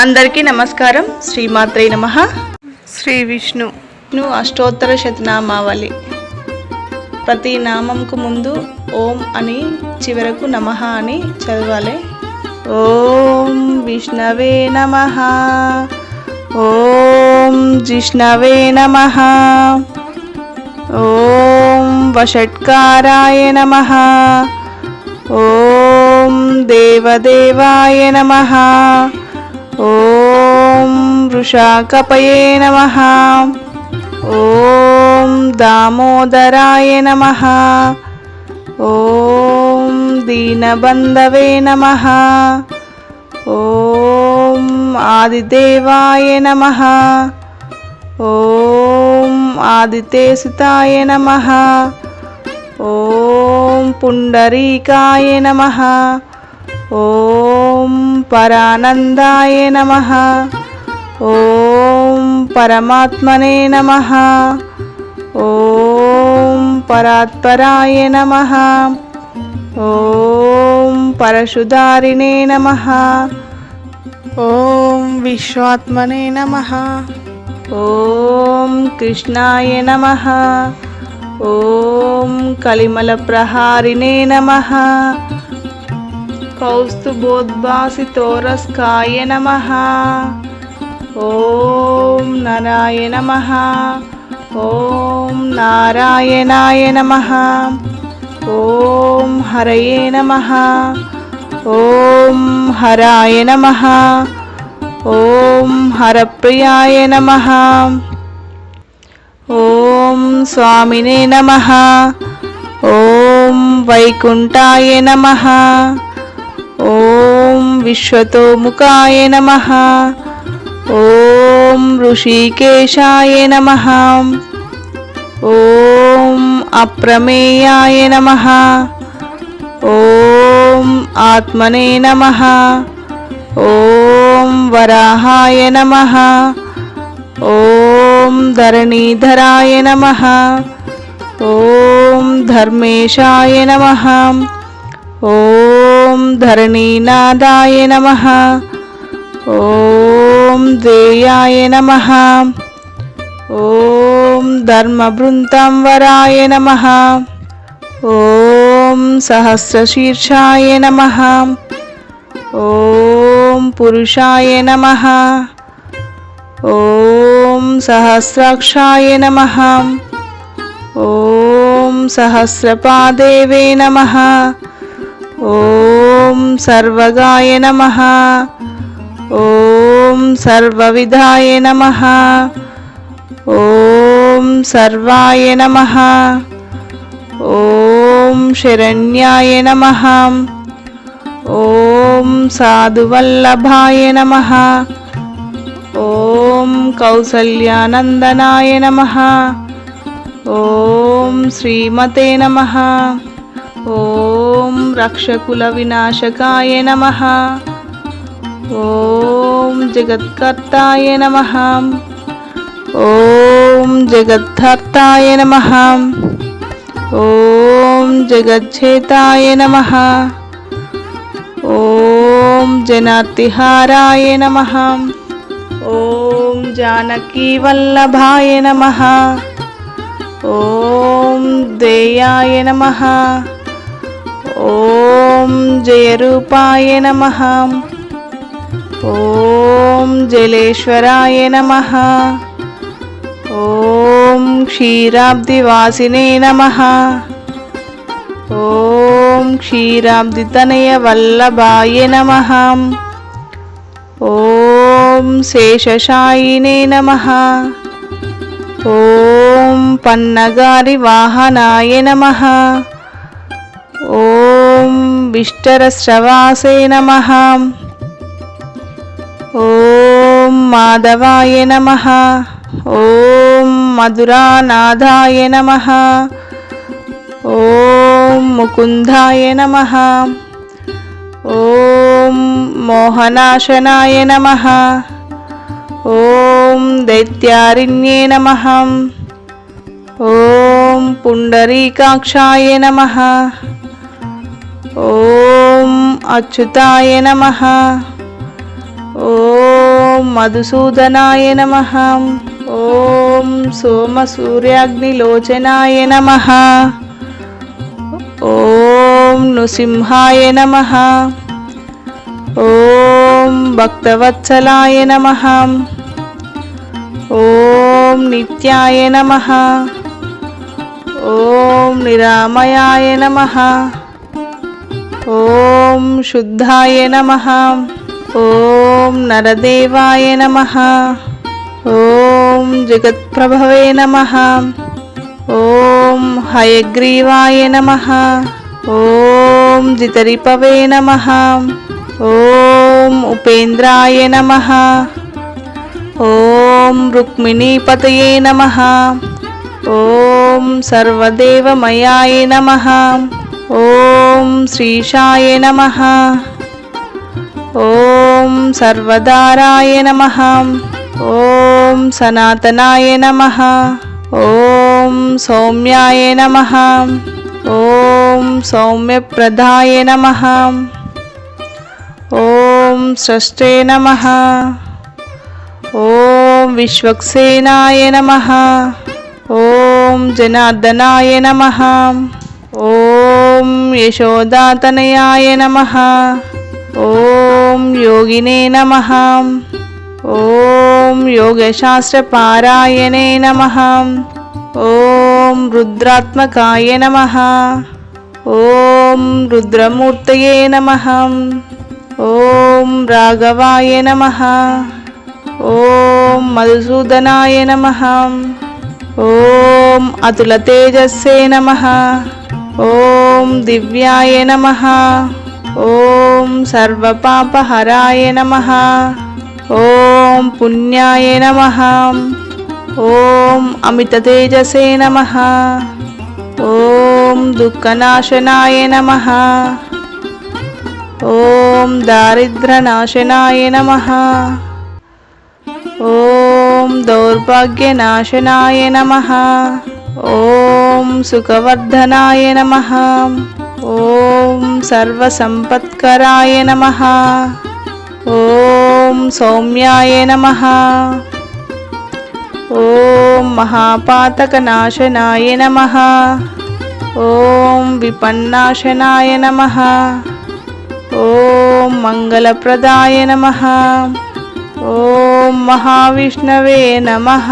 అందరికీ నమస్కారం. శ్రీమాత్రే నమః. శ్రీ విష్ణు అష్టోత్తర శతనామావళి. ప్రతి నామంకు ముందు ఓం అని, చివరకు నమః అని చదవాలి. ఓం విష్ణవే నమః, ఓం జిష్ణవే నమః, ఓం వషట్కారాయ నమః, ఓం దేవదేవాయ నమః, ఓం వృషాకపయే నమః, ఓం దామోదరాయ నమః, ఓం దీనబంధవే నమః, ఓం ఆదిదేవాయ నమః, ఓం ఆదితేసుతాయ నమః, ఓం పుండరీకాయ నమః, ఓం పరానందాయ నమః, ఓం పరమాత్మనే నమః, ఓం పరాత్పరాయ నమః, ఓం పరశుధారిణే నమః, ఓం విశ్వాత్మనే నమః, ఓం కృష్ణాయ నమః, ఓం కలిమల ప్రహారిణే నమః, కౌస్తుభోద్భాసితోరస్కాయ నమః, ఓం నరాయ నమః, ఓం నారాయణాయ నమః, ఓం హరయే నమః, ఓం హరాయ నమః, ఓం హరప్రియాయ నమః, ఓం స్వామినే నమః, ఓం వైకుంఠాయ నమః, ఓం విశ్వతోముఖాయ నమః, ఓం ఋషికేశాయ నమః, ఓం అప్రమేయాయ నమః, ఓం ఆత్మనే నమః, ఓం వరాహాయ నమః, ఓం ధరణీధరాయ నమః, ఓం ధర్మేశాయ నమః, ఓం ధరణీనాథాయ నమః, ఓం దేయాయ నమః, ఓం ధర్మభృంతంవరాయ నమః, ఓం సహస్రశీర్షాయ నమః, ఓం పురుషాయ నమః, ఓం సహస్రాక్షాయ నమః, ఓం సహస్రపాదేవే నమః, ఓం సర్వగాయ నమః, ఓం సర్వవిధాయ నమః, ఓం సర్వాయ నమః, ఓం శరణ్యాయ నమః, ఓం సాధువల్లభాయ నమః, ఓం కౌసల్యానందనాయ నమః, ఓం శ్రీమతే నమః, ఓం రక్షకుల వినాశకాయ నమః, ఓం జగత్కర్తాయ నమః, ఓం జగద్ధర్తాయ నమః, ఓం జగజ్జేతాయ నమః, ఓం జనార్తిహారాయ నమః, ఓం జానకీవల్లభాయ నమః, ఓం దేయాయ నమః, ఓం జయరూపాయ నమః, ఓం జలేశ్వరాయ నమః, ఓం క్షీరాబ్దివాసినే నమః, ఓం క్షీరాబ్దితనయ వల్లభాయ నమః, ఓం శేషశాయినే నమః, ఓం పన్నగారి వాహనాయ నమః, ఓం విష్టరశ్రవాసే నమః, ఓం మాధవాయ నమః, ఓం మధురానాథాయ నమః, ఓం ముకుందాయ నమః, ఓం మోహనాశనాయ నమః, ఓం దైత్యారిణ్యే నమః, ఓం పుండరీకాక్షాయ నమః, ఓం అచ్యుతాయ నమః, ఓం మధుసూదనాయ నమః. ఓం సోమసూర్యాగ్నిలోచనాయ నమః. ఓం నృసింహాయ నమః. ఓం భక్తవత్సలాయ నమః. ఓం నిత్యాయ నమః. ఓం నిరామయాయ నమః. ఓం శుద్ధాయ నమః. ఓం నరదేవాయ నమః. ఓం జగత్ప్రభవే నమః. ఓం హయగ్రీవాయ నమః. ఓం జితరిపవే నమః. ఓం ఉపేంద్రాయ నమః. ఓం రుక్మిణీపతయే నమః. ఓం సర్వదేవమయాయ నమః. ఓం శ్రీశాయ నమః. ఓం సర్వదారాయ నమః. ఓం సనాతనాయ నమః. ఓం సౌమ్యాయ నమః. ఓం సౌమ్యప్రదాయ నమః. ఓం స్రష్టే నమః. ఓం విశ్వక్సేనాయ నమః. ఓం జనార్దనాయ నమః. ఓం యశోదాతనయాయ నమః. ఓం యోగినే నమః. ఓం యోగశాస్త్రపారాయణే నమః. ఓం రుద్రాత్మకాయ నమః. ఓం రుద్రమూర్తయే నమః. ఓం రాఘవాయ నమః. ఓం మధుసూదనాయ నమః. ఓం అతుల తేజస్సే నమః. ఓం దివ్యాయ నమః. ఓం సర్వపాపహరాయ నమః. ఓం పుణ్యాయ నమః. ఓం అమిత తేజసే నమః. ఓం దుఃఖనాశనాయ నమః. ఓం దారిద్ర్యనాశనాయ నమః. ఓం దౌర్భాగ్యనాశనాయ నమః. ఓం సుఖవర్ధనాయ నమః. ఓం సర్వసంపత్కరాయ నమః. ఓం సౌమ్యాయ నమః. ఓం మహాపాతకనాశనాయ నమః. ఓం విపన్నాశనాయ నమః. ఓం మంగళప్రదాయ నమః. ఓం మహావిష్ణవే నమః.